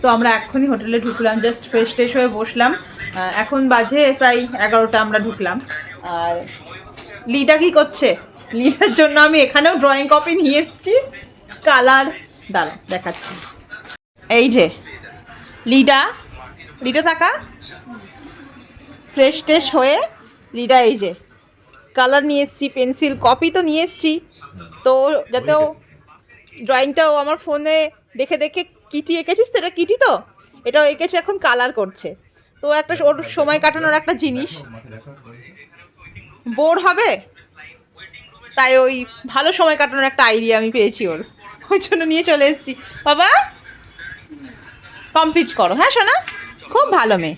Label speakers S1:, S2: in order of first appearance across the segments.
S1: তো আমরা এক্ষুনি হোটেলে ঢুকলাম, জাস্ট ফ্রেশ ট্রেশ হয়ে বসলাম। এখন বাজে প্রায় 11টা, আমরা ঢুকলাম। আর লিডা কি করছে? লিডার জন্য আমি এখানেও ড্রয়িং কপি নিয়ে এসেছি, কালার দাঁড়া দেখাচ্ছি। এই যে লিডা, লিডা থাকা ফ্রেশ ট্রেশ হয়ে লিডা এই যে কালার নিয়ে এসেছি, পেন্সিল কপি তো নিয়ে এসেছি, তো যাতে ও ড্রয়িংটাও আমার ফোনে দেখে দেখে কিটি এঁকেছিস তো, এটা কিটি তো, এটাও এঁকেছে, এখন কালার করছে। তো একটা ওর সময় কাটানোর একটা জিনিস, বোর হবে তাই ওই ভালো সময় কাটানোর একটা আইডিয়া আমি পেয়েছি ওর, ওই জন্য নিয়ে চলে এসেছি। বাবা কমপ্লিট করো। হ্যাঁ সোনা, খুব ভালো মেয়ে।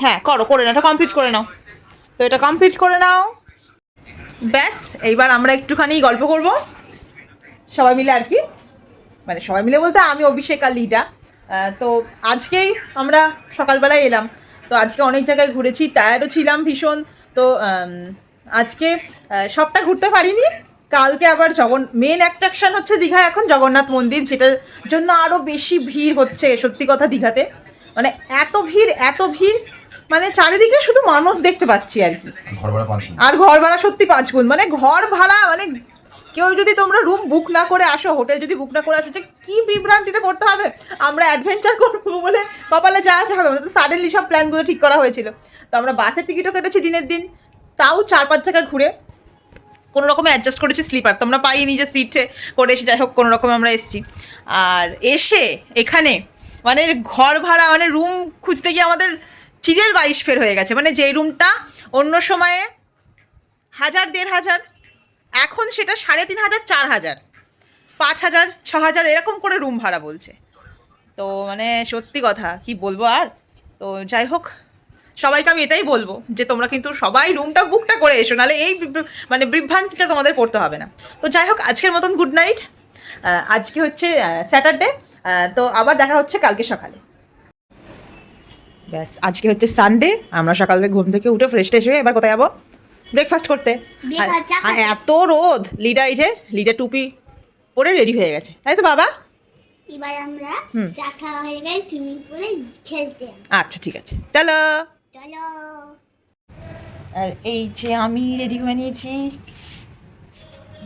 S1: হ্যাঁ করো, করে নাও, এটা কমপ্লিট করে নাও। তো এটা কমপ্লিট করে নাও, ব্যাস। এইবার আমরা একটুখানি গল্প করব সবাই মিলে আর কি, মানে সবাই মিলে বলতে আমি, অভিষেক আর লিডা। তো আজকেই আমরা সকালবেলায় এলাম, তো আজকে অনেক জায়গায় ঘুরেছি, টায়ার্ডও ছিলাম ভীষণ। তো আজকে সবটা ঘুরতে পারিনি। কালকে আবার মেন অ্যাট্রাকশান হচ্ছে দীঘায় এখন জগন্নাথ মন্দির, যেটার জন্য আরও বেশি ভিড় হচ্ছে সত্যি কথা দীঘাতে। মানে এত ভিড়, এত ভিড়, মানে চারিদিকে শুধু মানুষ দেখতে পাচ্ছি আর কি। আর ঘর ভাড়া সত্যি 5 গুণ, মানে ঘর ভাড়া, মানে কেউ যদি তোমরা রুম বুক না করে আসো, হোটেল যদি বুক না করে আসো, যে কী বিভ্রান্তিতে পড়তে হবে। আমরা অ্যাডভেঞ্চার করবো বলে কপালে যা আছে হবে, আমাদের তো সাডেনলি সব প্ল্যানগুলো ঠিক করা হয়েছিল। তো আমরা বাসের টিকিটও কেটেছি দিনের দিন, তাও 4-5 জায়গায় ঘুরে কোনো রকমে অ্যাডজাস্ট করেছি স্লিপার, তোমরা পাইনি যে সিটে করে এসে, যাই হোক কোনো রকমে আমরা এসেছি। আর এসে এখানে মানে ঘর ভাড়া, মানে রুম খুঁজতে গিয়ে আমাদের চিরের 22 ফের হয়ে গেছে। মানে যেই রুমটা অন্য সময়ে 1000-1500, এখন সেটা 3500, 4000, 5000, 6000 এরকম করে রুম ভাড়া বলছে। তো মানে সত্যি কথা কি বলবো আর। তো যাই হোক, সবাইকে আমি এটাই বলবো যে তোমরা কিন্তু সবাই রুমটা বুকটা করে এসো, নাহলে এই মানে বিভ্রান্তিটা তোমাদের পড়তে হবে না। তো যাই হোক, আজকের মতন গুড নাইট। আজকে হচ্ছে স্যাটারডে, তো আবার দেখা হচ্ছে কালকে সকালে। ব্যাস, আজকে হচ্ছে সানডে, আমরা সকালে ঘুম থেকে উঠে ফ্রেশ ট্রেশ হয়ে এবার কোথায় যাবো? ব্রেকফাস্ট করতে। আর এত রোদ, লিডা এই যে লিডা টুপি পরে রেডি হয়ে গেছে, তাই তো বাবা?
S2: এবার আমরা চা খাওয়া হয়ে গেছে, সুইমিং পুলে খেলতে।
S1: আচ্ছা ঠিক আছে, চলো
S2: চলো।
S1: আর এই যে আমি রেডি হয়ে নিয়েছি,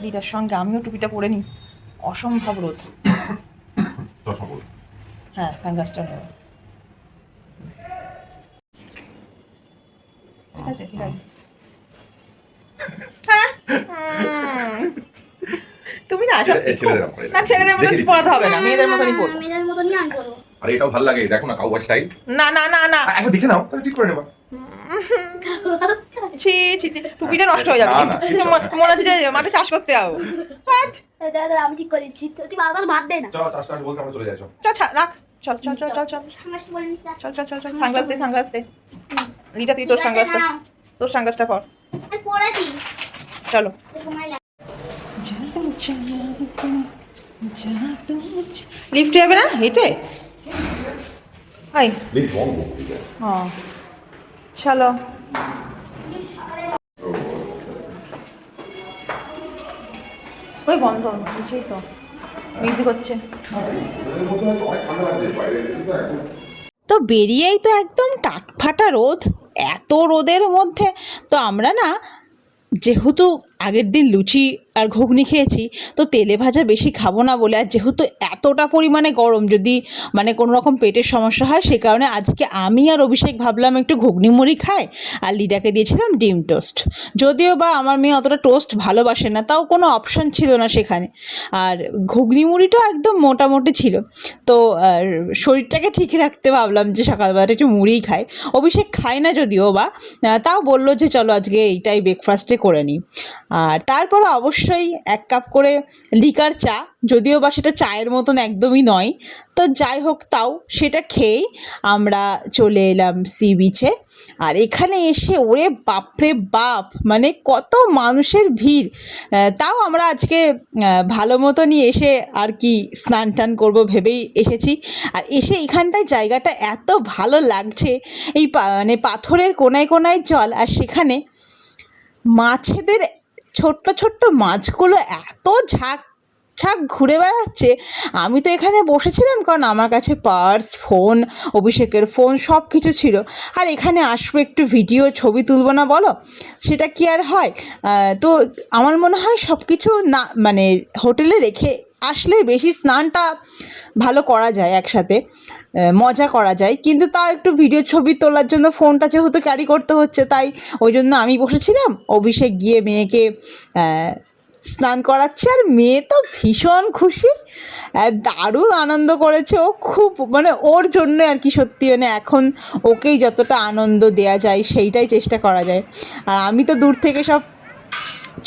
S1: দিদার সঙ্গে আমিও টুপিটা পরে নিই, অসম্ভব রোদ। হ্যাঁ সানগ্লাসটা নেব। ঠিক আছে ঠিক আছে। তুমি না ছেলেদের মতন পড়াতে হবে না, মেয়েদের মতনই পড়বো।
S2: মেয়েদের মতনই আমি করবো।
S3: আরে এটাও ভালো লাগে, দেখো না কাউবয় স্টাইল।
S1: না না না না,
S3: একবার দেখে নাও, তাহলে ঠিক করে নেবা।
S1: ছি ছি ছি, টুপিটা নষ্ট হয়ে যাবে, মনে হচ্ছে যে মাঠে চাষ করতে যাবো।
S2: দাদা আমি ঠিক করে দিচ্ছি, তুই বাবা ভাত দে না।
S3: চল চাষটা বলতে আমরা চলে যাই।
S1: চল রাখ, চল চল চল চল চল চল চল চল চল। সানগ্লাস দে, সানগ্লাস দে। লিটা তুই তোর সানগ্লাসটা পর।
S2: আমি পড়াছি।
S1: চলো। লিফটে যাবে না, হেঁটে? হাই হ্যাঁ চলো। ওই বন্ধ বুঝেই তো, মিউজিক হচ্ছে তো। বেরিয়েই তো একদম টাটফাটা রোদ, এত রোদের মধ্যে তো আমরা না, যেহেতু আগের দিন লুচি আর ঘুগনি খেয়েছি, তো তেলে ভাজা বেশি খাবো না বলে, আর যেহেতু এতটা পরিমাণে গরম, যদি মানে কোনো রকম পেটের সমস্যা হয়, সে কারণে আজকে আমি আর অভিষেক ভাবলাম একটু ঘুগনি মুড়ি খাই, আর লিডাকে দিয়েছিলাম ডিম টোস্ট। যদিও বা আমার মেয়ে অতটা টোস্ট ভালোবাসে না, তাও কোনো অপশান ছিল না সেখানে। আর ঘুগনি মুড়িটাও একদম মোটামুটি ছিল। তো শরীরটাকে ঠিক রাখতে ভাবলাম যে সকালবেলাটা একটু মুড়িই খাই। অভিষেক খায় না যদিও বা, তাও বললো যে চলো আজকে এইটাই ব্রেকফাস্টে করে নিই। আর তারপরে অবশ্যই 1 কাপ করে লিকার চা, যদিও বা সেটা চায়ের মতন একদমই নয়, তো যাই হোক তাও সেটা খেয়েই আমরা চলে এলাম সি বিচে। আর এখানে এসে ওরে বাপরে বাপ, মানে কত মানুষের ভিড়। তাও আমরা আজকে ভালো মতনই এসে আর কি স্নান টান করবো ভেবেই এসেছি। আর এসে এখানটায় জায়গাটা এত ভালো লাগছে, এই মানে পাথরের কোনায় কোনায় জল, আর সেখানে মাছেদের ছোট্ট ছোট্ট মাছগুলো এত ঝাঁক ছ্যাঁক ঘুরে বেড়াচ্ছে। আমি তো এখানে বসেছিলাম কারণ আমার কাছে পার্স, ফোন, অভিষেকের ফোন সব কিছু ছিল। আর এখানে আসবো একটু ভিডিও ছবি তুলবো না বলো, সেটা কি আর হয়? তো আমার মনে হয় সব কিছু না মানে হোটেলে রেখে আসলে বেশি স্নানটা ভালো করা যায়, একসাথে মজা করা যায়। কিন্তু তাও একটু ভিডিও ছবি তোলার জন্য ফোনটা যেহেতু ক্যারি করতে হচ্ছে, তাই ওই জন্য আমি বসেছিলাম, অভিষেক গিয়ে মেয়েকে স্নান করাচ্ছে। আর মেয়ে তো ভীষণ খুশি, দারুণ আনন্দ করেছে ও, খুব মানে ওর জন্য আর কি, সত্যি মানে এখন ওকেই যতটা আনন্দ দেওয়া যায় সেইটাই চেষ্টা করা যায়। আর আমি তো দূর থেকে সব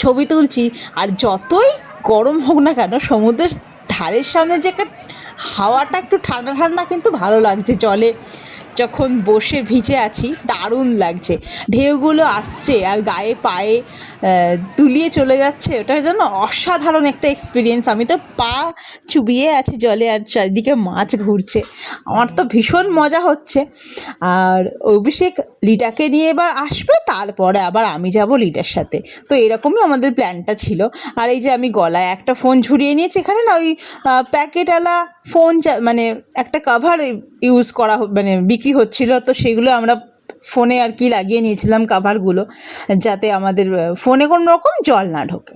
S1: ছবি তুলছি। আর যতই গরম হোক না কেন, সমুদ্রের ধারের সামনে যে একটা হাওয়াটা একটু ঠান্ডা ঠান্ডা কিন্তু ভালো লাগছে, জলে যখন বসে ভিজে আছি দারুণ লাগছে। ঢেউগুলো আসছে আর গায়ে পায়ে দুলিয়ে চলে যাচ্ছে, ওটা যেন অসাধারণ একটা এক্সপিরিয়েন্স। আমি তো পা চুবিয়ে আছি জলে, আর চারিদিকে মাছ ঘুরছে, আমার তো ভীষণ মজা হচ্ছে। আর অভিষেক লিটাকে নিয়ে এবার আসবে, তারপরে আবার আমি যাব লিটার সাথে। তো এরকমই আমাদের প্ল্যানটা ছিল। আর এই যে আমি গলায় একটা ফোন ঝুরিয়ে নিয়েছি, এখানে না ওই প্যাকেটওয়ালা ফোন মানে একটা কভার ইউজ করা মানে বিক্রি হচ্ছিল, তো সেগুলো আমরা ফোনে আর কি লাগিয়ে নিয়েছিলাম কাভারগুলো, যাতে আমাদের ফোনে কোনো রকম জল না ঢোকে।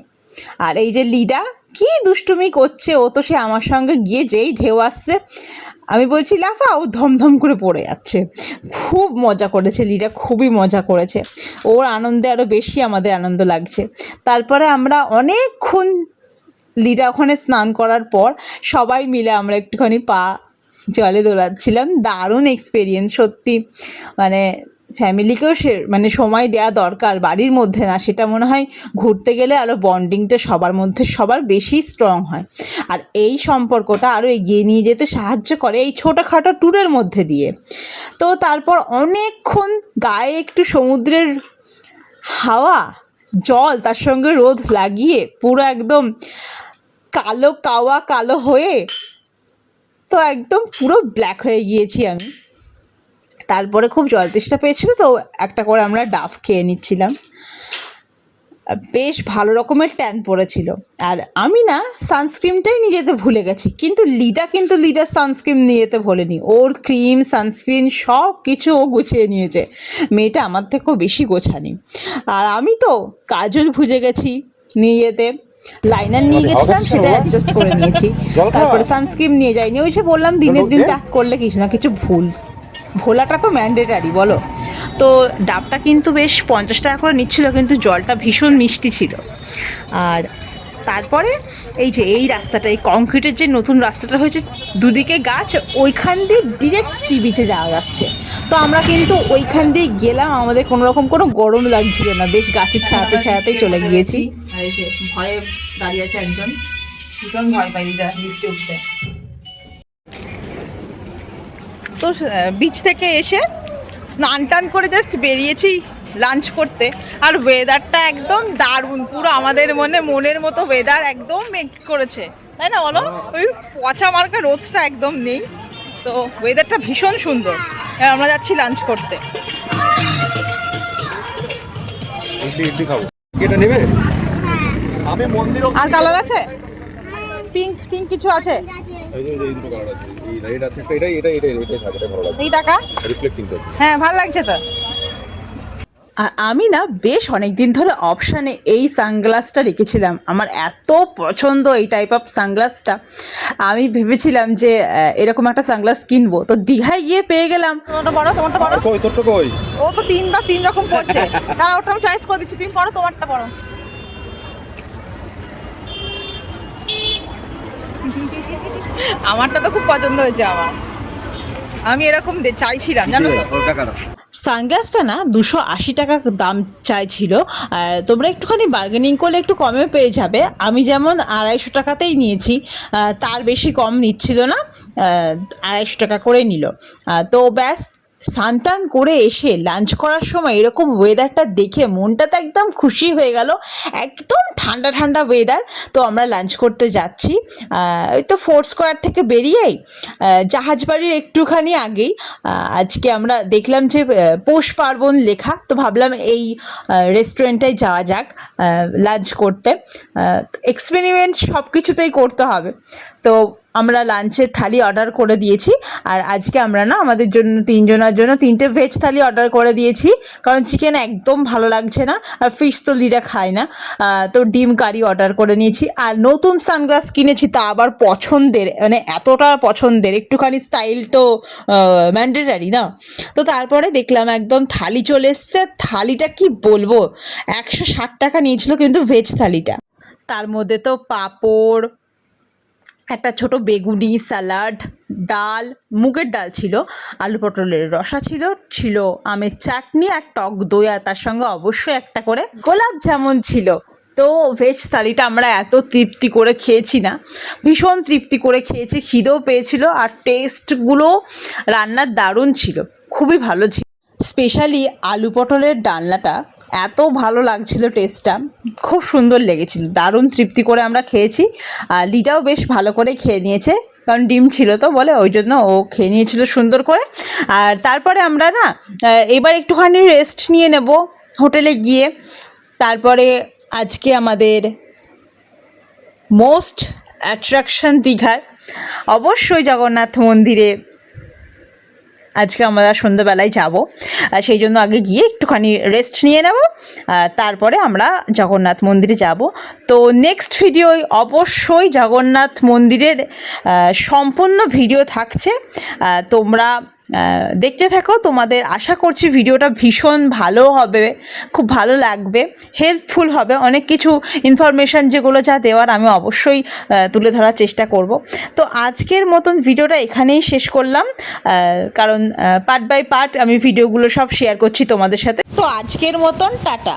S1: আর এই যে লিডা কি দুষ্টুমি করছে, ও তো সে আমার সঙ্গে গিয়ে যেই ঢেউ আসছে আমি বলছি লাফা, ও ধমধম করে পড়ে যাচ্ছে। খুব মজা করেছে লিডা, খুবই মজা করেছে। ওর আনন্দে আরও বেশি আমাদের আনন্দ লাগছে। তারপরে আমরা অনেকক্ষণ লিডা ওখানে স্নান করার পর সবাই মিলে আমরা একটুখানি পা জলে দোলাচ্ছিলাম। দারুণ এক্সপিরিয়েন্স সত্যি, মানে ফ্যামিলিকেও মানে সময় দেওয়া দরকার, বাড়ির মধ্যে না, সেটা মনে হয় ঘুরতে গেলে আরও বন্ডিংটা সবার মধ্যে সবার বেশি স্ট্রং হয়। আর এই সম্পর্কটা আরও এগিয়ে নিয়ে যেতে সাহায্য করে এই ছোটোখাটো ট্যুরের মধ্যে দিয়ে। তো তারপর অনেকক্ষণ গায়ে একটু সমুদ্রের হাওয়া, জল, তার সঙ্গে রোদ লাগিয়ে পুরো একদম কালো কাওয়া কালো হয়ে তো একদম পুরো ব্ল্যাক হয়ে গিয়েছি আমি। তারপরে খুব জল তেষ্টা পেয়েছিল, তো একটা করে আমরা ডাব খেয়ে নিচ্ছিলাম। বেশ ভালো রকমের ট্যান পড়েছিল। আর আমি না সানস্ক্রিনটাই নিয়ে যেতে ভুলে গেছি, কিন্তু লিডার সানস্ক্রিন নিয়ে যেতে ভোলেনি। ওর ক্রিম, সানস্ক্রিন সব কিছু ও গুছিয়ে নিয়েছে, মেয়েটা আমার থেকেও বেশি গোছানি। আর আমি তো কাজল ভুলে গেছি নিয়ে যেতে, লাইনার নিয়ে গেছিলাম, সেটা অ্যাডজাস্ট করে নিয়েছি। তারপরে সানস্ক্রিন নিয়ে যাইনি, ওই যে বললাম দিনের দিন ত্যাগ করলে কিছু না কিছু ভোলাটা তো ম্যান্ডেটারি বলো। তো ডাবটা কিন্তু বেশ 50 টাকা করে নিচ্ছিল, কিন্তু জলটা ভীষণ মিষ্টি ছিল। আর তারপরে এই যে এই রাস্তাটা, এই কংক্রিটের যে নতুন রাস্তাটা হয়েছে, দুদিকে গাছ, ওইখান দিয়ে ডিরেক্ট সি বিচে যাওয়া যাচ্ছে। তো আমরা কিন্তু ওইখান দিয়ে গেলাম, আমাদের কোনো রকম কোনো গরম লাগছিল না, বেশ গাছের ছায়াতেই চলে গিয়েছি। আর এই যে ভয়ে দাঁড়িয়ে আছে একজন, ভীষণ ভয় পাই লিফটে উঠতে। তো বিচ থেকে এসে স্নান টান করে জাস্ট বেরিয়েছি লাঞ্চ করতে। আর ওয়েদারটা একদম দারুণ, পুরো আমাদের মনের মতো ওয়েদার, একদম মেঘ করেছে, তাই না বলো? ওই পচা মার্কা রোদটা একদম নেই, তো ওয়েদারটা ভীষণ সুন্দর। এবার আমরা যাচ্ছি লাঞ্চ করতে। আর কালার আছে, পিঙ্ক টিঙ্ক কিছু আছে? এই টাকা হ্যাঁ ভালো লাগছে তো। আর আমি না বেশ অনেক দিন ধরে অপশানে এই সানগ্লাসটা রেখেছিলাম, আমার এত পছন্দ এই টাইপ অফ সানগ্লাসটা। আমি ভেবেছিলাম যে এরকম একটা সানগ্লাস কিনবো, তো দীঘায় গিয়ে পেয়ে গেলাম। তোমারটা বড়, ও তো তিন রকম পড়ছে, তারা ওটা আমি চয়েস করে দিচ্ছি, তুমি পড়ো, তোমারটা পড়ো। আমারটা তো খুব পছন্দ হয়েছে আমার, আমি এরকম চাইছিলাম জানো তো। সানগ্লাসটা না 280 টাকা দাম চাইছিল, আর তোমরা একটুখানি বার্গেনিং করলে একটু কমে পেয়ে যাবে। আমি যেমন 250 টাকাতেই নিয়েছি, তার বেশি কম নিচ্ছিল না, 250 টাকা করে নিল। তো ব্যাস স্নান টান করে এসে লাঞ্চ করার সময় এরকম ওয়েদারটা দেখে মনটা তো একদম খুশি হয়ে গেল, একদম ঠান্ডা ঠান্ডা ওয়েদার। তো আমরা লাঞ্চ করতে যাচ্ছি ওই তো ফোর্ট স্কোয়ার থেকে বেরিয়েই জাহাজবাড়ির একটুখানি আগেই আজকে আমরা দেখলাম যে পৌষ পার্বণ লেখা, তো ভাবলাম এই রেস্টুরেন্টটায় যাওয়া যাক লাঞ্চ করতে। এক্সপেরিমেন্ট সব কিছুতেই করতে হবে। তো আমরা লাঞ্চের থালি অর্ডার করে দিয়েছি, আর আজকে আমরা না আমাদের জন্য 3 জনের জন্য 3টে ভেজ থালি অর্ডার করে দিয়েছি, কারণ চিকেন একদম ভালো লাগছে না, আর ফিশ তো লিরা খায় না। তো ডিম কারি অর্ডার করে নিয়েছি, আর নতুন সানগ্লাস কিনেছি, তা আবার পছন্দের, মানে এতটা পছন্দের, একটুখানি স্টাইল তো ম্যান্ডেটারি না। তো তারপরে দেখলাম একদম থালি চলে এসছে। থালিটা কি বলবো, 160 টাকা নিয়েছিল কিন্তু ভেজ থালিটা। তার মধ্যে তো পাঁপড়, একটা ছোট বেগুনি, স্যালাড, ডাল, মুগের ডাল ছিল, আলু পটলের রসা ছিল, ছিল আমের চাটনি আর টক দই, আর তার সঙ্গে অবশ্যই একটা করে গোলাপ জামুন ছিল। তো ভেজ থালিটা আমরা এত তৃপ্তি করে খেয়েছি না, ভীষণ তৃপ্তি করে খেয়েছি, খিদেও পেয়েছিল, আর টেস্টগুলো রান্নার দারুণ ছিল, খুবই ভালো ছিল। স্পেশালি আলু পটলের ডালনাটা এত ভালো লাগছিল, টেস্টটা খুব সুন্দর লেগেছিল, দারুণ তৃপ্তি করে আমরা খেয়েছি। আর লিটাও বেশ ভালো করে খেয়ে নিয়েছে, কারণ ডিম ছিল তো বলে, ওই জন্য ও খেয়ে নিয়েছিল সুন্দর করে। আর তারপরে আমরা না এবার একটুখানি রেস্ট নিয়ে নেব হোটেলে গিয়ে। তারপরে আজকে আমাদের মোস্ট অ্যাট্রাকশন দীঘার অবশ্যই জগন্নাথ মন্দিরে আজকে আমরা সন্ধ্যাবেলায় যাব, সেই জন্য আগে গিয়ে একটুখানি রেস্ট নিয়ে নেব, তারপরে আমরা জগন্নাথ মন্দিরে যাব। তো নেক্সট ভিডিও অবশ্যই জগন্নাথ মন্দিরের সম্পূর্ণ ভিডিও থাকছে, তোমরা দেখতে থাকো। তোমাদের আশা করছি ভিডিওটা ভীষণ ভালো হবে, খুব ভালো লাগবে, হেল্পফুল হবে, অনেক কিছু ইনফরমেশান যেগুলো যা দেওয়ার আমি অবশ্যই তুলে ধরার চেষ্টা করব। তো আজকের মতন ভিডিওটা এখানেই শেষ করলাম, কারণ পার্ট বাই পার্ট আমি ভিডিওগুলো সব শেয়ার করছি তোমাদের সাথে। তো আজকের মতন টাটা।